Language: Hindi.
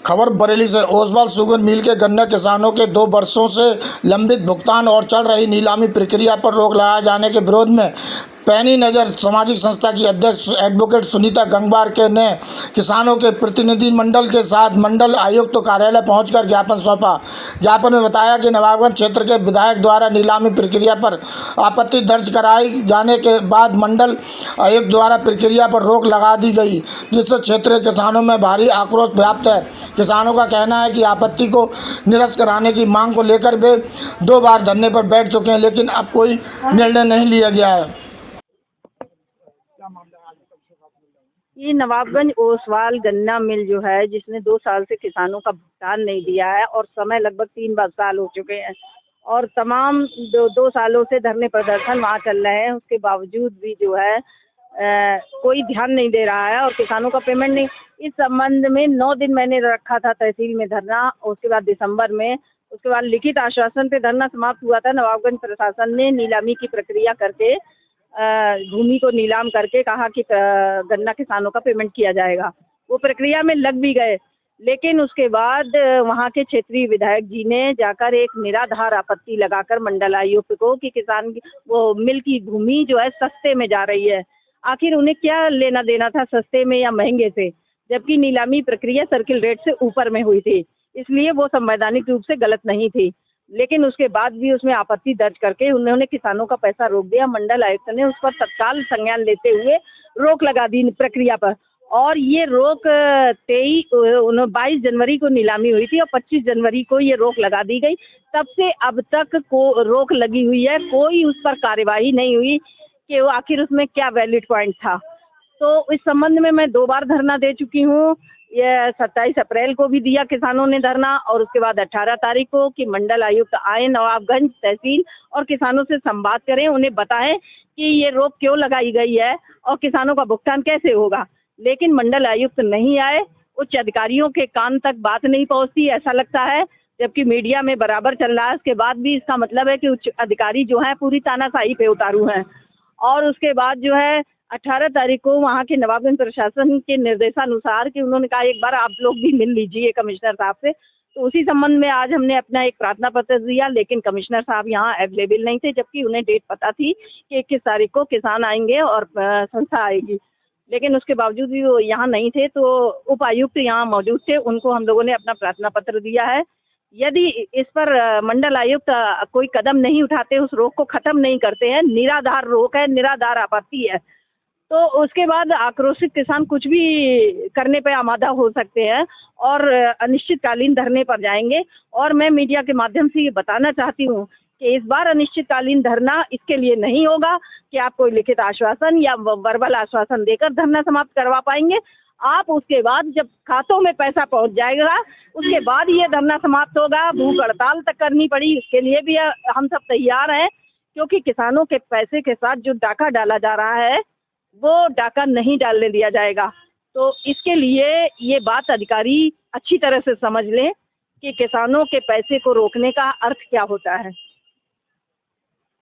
खबर बरेली से। ओसवाल शुगर मिल के गन्ना किसानों के 2 वर्षों से लंबित भुगतान और चल रही नीलामी प्रक्रिया पर रोक लगाए जाने के विरोध में पैनी नज़र सामाजिक संस्था की अध्यक्ष एडवोकेट सुनीता गंगवार के ने किसानों के प्रतिनिधि मंडल के साथ मंडल आयुक्त कार्यालय पहुंचकर ज्ञापन सौंपा। ज्ञापन में बताया कि नवाबगंज क्षेत्र के विधायक द्वारा नीलामी प्रक्रिया पर आपत्ति दर्ज कराई जाने के बाद मंडल आयुक्त द्वारा प्रक्रिया पर रोक लगा दी गई, जिससे क्षेत्र के किसानों में भारी आक्रोश व्याप्त है। किसानों का कहना है कि आपत्ति को निरस्त कराने की मांग को लेकर वे 2 बार धरने पर बैठ चुके हैं, लेकिन अब कोई निर्णय नहीं लिया गया है। ये नवाबगंज ओसवाल गन्ना मिल जो है, जिसने 2 साल से किसानों का भुगतान नहीं दिया है और समय लगभग 3 साल हो चुके हैं और तमाम 2 सालों से धरने प्रदर्शन वहाँ चल रहे हैं। उसके बावजूद भी जो है कोई ध्यान नहीं दे रहा है और किसानों का पेमेंट नहीं। इस संबंध में 9 दिन मैंने रखा था तहसील में धरना, उसके बाद दिसंबर में, उसके बाद लिखित आश्वासन पे धरना समाप्त हुआ था। नवाबगंज प्रशासन ने नीलामी की प्रक्रिया करके भूमि को नीलाम करके कहा कि गन्ना किसानों का पेमेंट किया जाएगा। वो प्रक्रिया में लग भी गए, लेकिन उसके बाद वहाँ के क्षेत्रीय विधायक जी ने जाकर एक निराधार आपत्ति लगाकर मंडल आयुक्त को कि किसान वो मिल की भूमि जो है सस्ते में जा रही है। आखिर उन्हें क्या लेना देना था सस्ते में या महंगे से, जबकि नीलामी प्रक्रिया सर्किल रेट से ऊपर में हुई थी, इसलिए वो संवैधानिक रूप से गलत नहीं थी। लेकिन उसके बाद भी उसमें आपत्ति दर्ज करके उन्होंने किसानों का पैसा रोक दिया। मंडल आयुक्त ने उस पर तत्काल संज्ञान लेते हुए रोक लगा दी प्रक्रिया पर, और ये रोक 22 जनवरी को नीलामी हुई थी और 25 जनवरी को ये रोक लगा दी गई। तब से अब तक को रोक लगी हुई है, कोई उस पर कार्यवाही नहीं हुई कि वो आखिर उसमें क्या वैलिड पॉइंट था। तो इस संबंध में मैं 2 बार धरना दे चुकी हूँ। ये 27 अप्रैल को भी दिया किसानों ने धरना, और उसके बाद 18 तारीख को कि मंडल आयुक्त आए नवाबगंज तहसील और किसानों से संवाद करें, उन्हें बताएं कि ये रोक क्यों लगाई गई है और किसानों का भुगतान कैसे होगा। लेकिन मंडल आयुक्त नहीं आए, उच्च अधिकारियों के कान तक बात नहीं पहुंचती ऐसा लगता है, जबकि मीडिया में बराबर चल रहा है। उसके बाद भी इसका मतलब है कि उच्च अधिकारी जो हैं पूरी तानाशाही पे उतारू हैं। और उसके बाद जो है 18 तारीख को वहाँ के नवाबगंज प्रशासन के निर्देशानुसार कि उन्होंने कहा एक बार आप लोग भी मिल लीजिए कमिश्नर साहब से, तो उसी संबंध में आज हमने अपना एक प्रार्थना पत्र दिया। लेकिन कमिश्नर साहब यहाँ अवेलेबल नहीं थे, जबकि उन्हें डेट पता थी कि 21 तारीख को किसान आएंगे और संस्था आएगी, लेकिन उसके बावजूद भी वो यहाँ नहीं थे। तो उपायुक्त यहाँ मौजूद थे, उनको हम लोगों ने अपना प्रार्थना पत्र दिया है। यदि इस पर मंडल आयुक्त कोई कदम नहीं उठाते, उस रोक को ख़त्म नहीं करते हैं, निराधार रोक है, निराधार आपत्ति है, तो उसके बाद आक्रोशित किसान कुछ भी करने पे आमादा हो सकते हैं और अनिश्चितकालीन धरने पर जाएंगे। और मैं मीडिया के माध्यम से ये बताना चाहती हूँ कि इस बार अनिश्चितकालीन धरना इसके लिए नहीं होगा कि आप कोई लिखित आश्वासन या वर्बल आश्वासन देकर धरना समाप्त करवा पाएंगे। आप उसके बाद जब खातों में पैसा पहुंच जाएगा, उसके बाद ये धरना समाप्त होगा। भूख हड़ताल तक करनी पड़ी, इसके लिए भी हम सब तैयार हैं, क्योंकि किसानों के पैसे के साथ जो डाका डाला जा रहा है वो डाका नहीं डालने दिया जाएगा। तो इसके लिए ये बात अधिकारी अच्छी तरह से समझ लें कि किसानों के पैसे को रोकने का अर्थ क्या होता है।